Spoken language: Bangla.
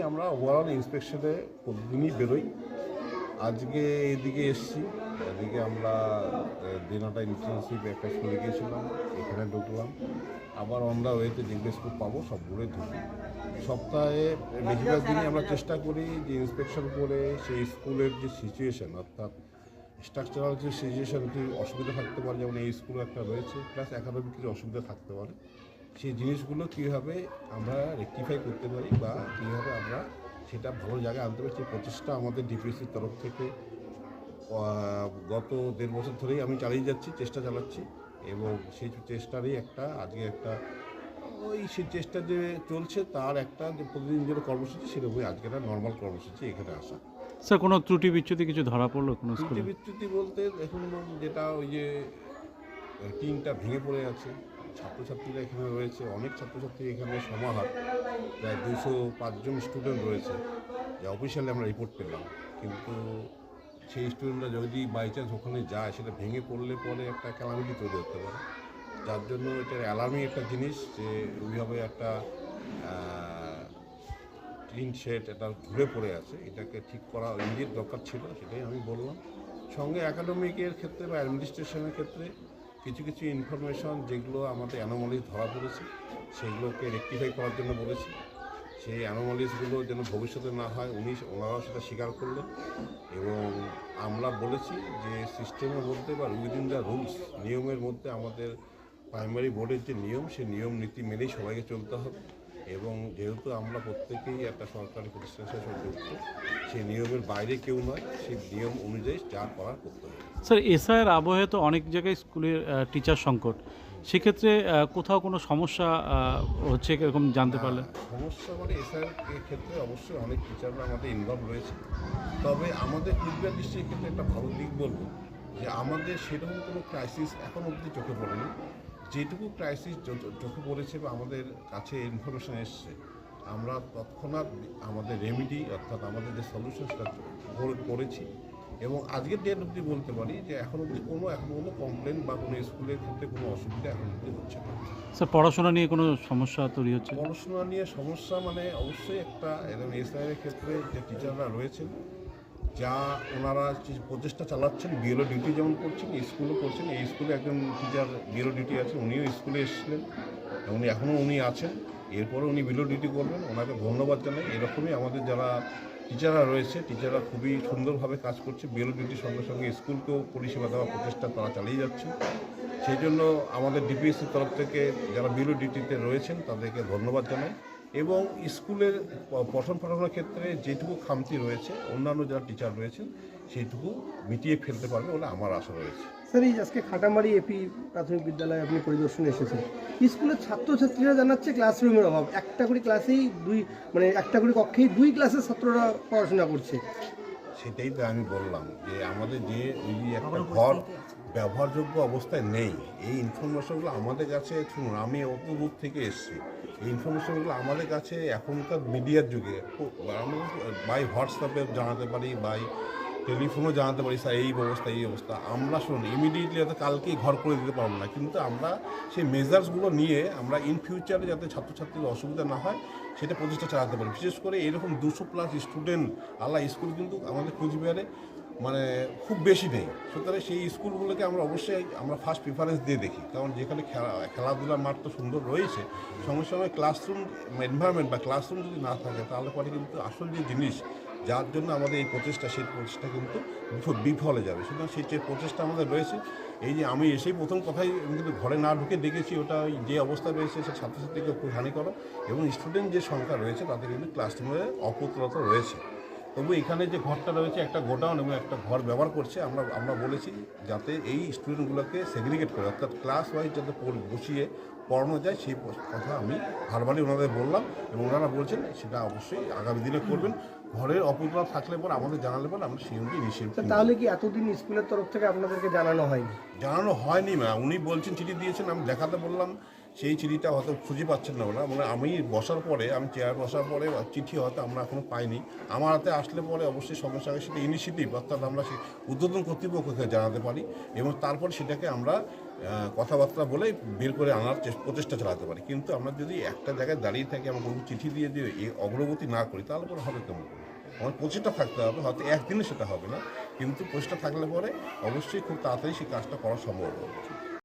আমরা ওভারঅল ইন্সপেকশনে প্রতিদিনই বেরোই। আজকে এদিকে এসছি, এদিকে আমরা দিনাটা ইন্টার্নশিপ একটা স্কুলে গিয়েছিলাম, এখানে ঢুকলাম, আবার আমরা ওয়েতে যেগুলো স্কুল পাবো সবগুলোই ঢুকি। সপ্তাহে বেশিরভাগ দিনই আমরা চেষ্টা করি যে ইন্সপেকশন করে সেই স্কুলের যে সিচুয়েশান, অর্থাৎ স্ট্রাকচারাল যে সিচুয়েশান, কি অসুবিধা থাকতে পারে, যেমন এই স্কুলে একটা রয়েছে, প্লাস একাডেমিক কিছু অসুবিধা থাকতে পারে, সেই জিনিসগুলো কীভাবে আমরা রেকটিফাই করতে পারি বা কীভাবে আমরা সেটা ভালো জায়গায় আনতে পারি, সেই প্রচেষ্টা আমাদের ডিপিএসসির তরফ থেকে গত 1.5 বছর ধরেই আমি চালিয়ে যাচ্ছি, চেষ্টা চালাচ্ছি। এবং সেই চেষ্টারই আজকে সেই চেষ্টা যে চলছে তার একটা যে প্রতিদিন যেটা কর্মসূচি, সেরকমই আজকে একটা নর্মাল কর্মসূচি এখানে আসা। স্যার, কোনো ত্রুটি বিচ্যুতি কিছু ধরা পড়লো কোনো ত্রুটি স্কুলে? বিচ্যুতি বলতে এখন যেটা ওই যে টিনটা ভেঙে পড়ে আছে, ছাত্রছাত্রীরা এখানে রয়েছে, অনেক ছাত্রছাত্রী এখানে সমাহার, প্রায় 205 জন স্টুডেন্ট রয়েছে, যা অফিসিয়ালি আমরা রিপোর্ট পেলাম। কিন্তু সেই স্টুডেন্টরা যদি বাই চান্স ওখানে যায়, সেটা ভেঙে পড়লে পরে একটা ক্যালামিটি তৈরি হতে পারে, যার জন্য এটা অ্যালার্মিং একটা জিনিস যে ওইভাবে একটা টিন শেড এটা ঘুরে পড়ে আছে, এটাকে ঠিক করা ইমিডিয়েট দরকার ছিল, সেটাই আমি বললাম। সঙ্গে একাডেমিকের ক্ষেত্রে বা অ্যাডমিনিস্ট্রেশনের ক্ষেত্রে কিছু কিছু ইনফরমেশন যেগুলো আমাদের অ্যানোমালিজ ধরা পড়েছে, সেগুলোকে রেকটিফাই করার জন্য বলেছি। সেই অ্যানোমালিসগুলো যেন ভবিষ্যতে না হয় ওনারাও সেটা স্বীকার করলেন। এবং আমরা বলেছি যে সিস্টেমের মধ্যে বা উইদিন দ্য রুলস, নিয়মের মধ্যে আমাদের প্রাইমারি বোর্ডের যে নিয়ম, সেই নিয়ম নীতি মেনেই সবাইকে চলতে হবে। এবং যেহেতু আমরা প্রত্যেকেই একটা সরকারি প্রতিষ্ঠানের সাথে যুক্ত, সেই নিয়মের বাইরে কেউ নয়, সেই নিয়ম অনুযায়ী যা করার করতে হবে। স্যার, এসআইয়ের আবহে তো অনেক জায়গায় স্কুলের টিচার সংকট, সেক্ষেত্রে কোথাও কোনো সমস্যা হচ্ছে এরকম জানতে পারলেন? সমস্যা মানে এসআইয়ের ক্ষেত্রে অবশ্যই অনেক টিচাররা আমাদের ইনভলভ রয়েছে। তবে আমাদের কুচবিহার ডিস্ট্রিক্টের ক্ষেত্রে একটা ভালো দিক বলবো যে আমাদের সেরকম কোনো ক্রাইসিস এখন অবধি চোখে পড়েনি। যেটুকু ক্রাইসিস চোখে পড়েছে বা আমাদের কাছে ইনফরমেশন এসছে, আমরা তৎক্ষণাৎ আমাদের রেমিডি, অর্থাৎ আমাদের যে সলিউশন, সেটা করেছি। এবং আজকের ডেট অবধি বলতে পারি যে এখন কোনো কমপ্লেন বা কোনো স্কুলের ক্ষেত্রে কোনো অসুবিধা এখন অবধি হচ্ছে না। স্যার, পড়াশোনা নিয়ে কোনো সমস্যা তৈরি হচ্ছে? পড়াশোনা নিয়ে সমস্যা মানে অবশ্যই একটা, এবং এসআইয়ের ক্ষেত্রে যে টিচাররা রয়েছেন, যা ওনারা প্রচেষ্টা চালাচ্ছেন, বিএলও ডিউটি যেমন করছেন, স্কুলও করছেন। এই স্কুলে একজন টিচার বিএলও ডিউটি আছে, উনিও স্কুলে এসেছিলেন, উনি এখনও আছেন, এরপরে উনি বিএলও ডিউটি করবেন, ওনাকে ধন্যবাদ জানাই। এরকমই আমাদের যারা টিচাররা রয়েছে, টিচাররা খুবই সুন্দরভাবে কাজ করছে, বিএলও ডিউটির সঙ্গে সঙ্গে স্কুলকেও পরিষেবা দেওয়ার প্রচেষ্টা তারা চালিয়ে যাচ্ছে। সেই জন্য আমাদের ডিপিএসসির তরফ থেকে যারা বিএলও ডিউটিতে রয়েছেন তাদেরকে ধন্যবাদ জানাই। এবং স্কুলের পঠন পাঠনের ক্ষেত্রে যেটুকু খামতি রয়েছে, অন্যান্য যারা টিচার রয়েছেন সেইটুকু মিটিয়ে ফেলতে পারবে বলে আমার আশা রয়েছে। স্যার, এই আজকে খাটামারি এপি প্রাথমিক বিদ্যালয়ে আপনি পরিদর্শনে এসেছেন, স্কুলের ছাত্রছাত্রীরা জানাচ্ছে ক্লাসরুমের অভাব, একটা করে ক্লাসেই একটা করে কক্ষেই 2 ক্লাসের ছাত্ররা পড়াশোনা করছে। সেটাই তো আমি বললাম যে আমাদের যে ওই একটা ঘর ব্যবহারযোগ্য অবস্থায় নেই, এই ইনফরমেশনগুলো আমাদের কাছে, শুনুন আমি অত দূর থেকে এসেছি, এই ইনফরমেশনগুলো আমাদের কাছে এখনকার মিডিয়ার যুগে আমরা বাই হোয়াটসঅ্যাপে জানাতে পারি, বাই টেলিফোনও জানাতে পারি, স্যার এই অবস্থা। আমরা শুনুন ইমিডিয়েটলি হয়তো কালকেই ঘর করে দিতে পারবো না, কিন্তু আমরা সেই মেজার্সগুলো নিয়ে আমরা ইন ফিউচারে যাতে ছাত্রছাত্রীর অসুবিধা না হয় সেটা প্রচেষ্টা চালাতে পারি। বিশেষ করে এরকম 200+ স্টুডেন্ট আল্লাহ স্কুল কিন্তু আমাদের কুচবিহারে মানে খুব বেশি নেই, সুতরাং সেই স্কুলগুলোকে আমরা ফার্স্ট প্রিফারেন্স দিয়ে দেখি। কারণ যেখানে খেলাধুলার মাঠ তো সুন্দর রয়েছে, সঙ্গে সঙ্গে ক্লাসরুম এনভায়রনমেন্ট বা ক্লাসরুম যদি না থাকে, তাহলে পরে কিন্তু আসল যে জিনিস যার জন্য আমাদের এই প্রচেষ্টা, সেই প্রচেষ্টা কিন্তু বিফলে যাবে। সুতরাং সেই যে প্রচেষ্টা আমাদের রয়েছে, এই যে আমি এসেই প্রথম কথাই কিন্তু ঘরে না ঢুকে দেখেছি, ওটা যে অবস্থা রয়েছে সে ছাত্রছাত্রীকে খুব হানিকর, এবং স্টুডেন্ট যে সংখ্যা রয়েছে তাদের কিন্তু ক্লাসরুমে অপ্রতুলতা রয়েছে। তবু এখানে যে ঘরটা রয়েছে একটা গোডাউন এবং একটা ঘর ব্যবহার করছে, আমরা বলেছি যাতে এই স্টুডেন্টগুলোকে সেগ্রিগেট করে, অর্থাৎ ক্লাস ওয়াইজ যাতে বসিয়ে পড়ানো যায়, সেই কথা আমি ভার্বালি ওনাদের বললাম, এবং ওনারা বলছেন সেটা অবশ্যই আগামী দিনে করবেন। ঘরের অপূর্ণতা থাকলে পর আমাদের জানালে পর আমরা সেই অনুযায়ী নিশ্চিত। তাহলে কি এতদিন স্কুলের তরফ থেকে আপনাদেরকে জানানো হয়নি? জানানো হয়নি মা, উনি বলছেন চিঠি দিয়েছেন, আমি দেখাতে বললাম, সেই চিঠিটা হয়তো খুঁজে পাচ্ছেন না ওরা, মানে আমি চেয়ার বসার পরে চিঠি হয়তো আমরা এখনও পাইনি। আমার হাতে আসলে পরে অবশ্যই সঙ্গে সঙ্গে সেটা ইনিশিয়েটিভ, অর্থাৎ আমরা সেই উদ্বোধন কর্তৃপক্ষকে জানাতে পারি, এবং তারপর সেটাকে আমরা কথাবার্তা বলে বের করে আনার প্রচেষ্টা চালাতে পারি। কিন্তু আমরা যদি একটা জায়গায় দাঁড়িয়ে থাকি, আমরা কোনো চিঠি দিয়ে এই অগ্রগতি না করি, তাহলে পরে হবে কেমন করে? আমার প্রচেষ্টা থাকতে হবে, হয়তো একদিনে সেটা হবে না, কিন্তু প্রচেষ্টা থাকলে পরে অবশ্যই খুব তাড়াতাড়ি সেই কাজটা করা সম্ভব হবে।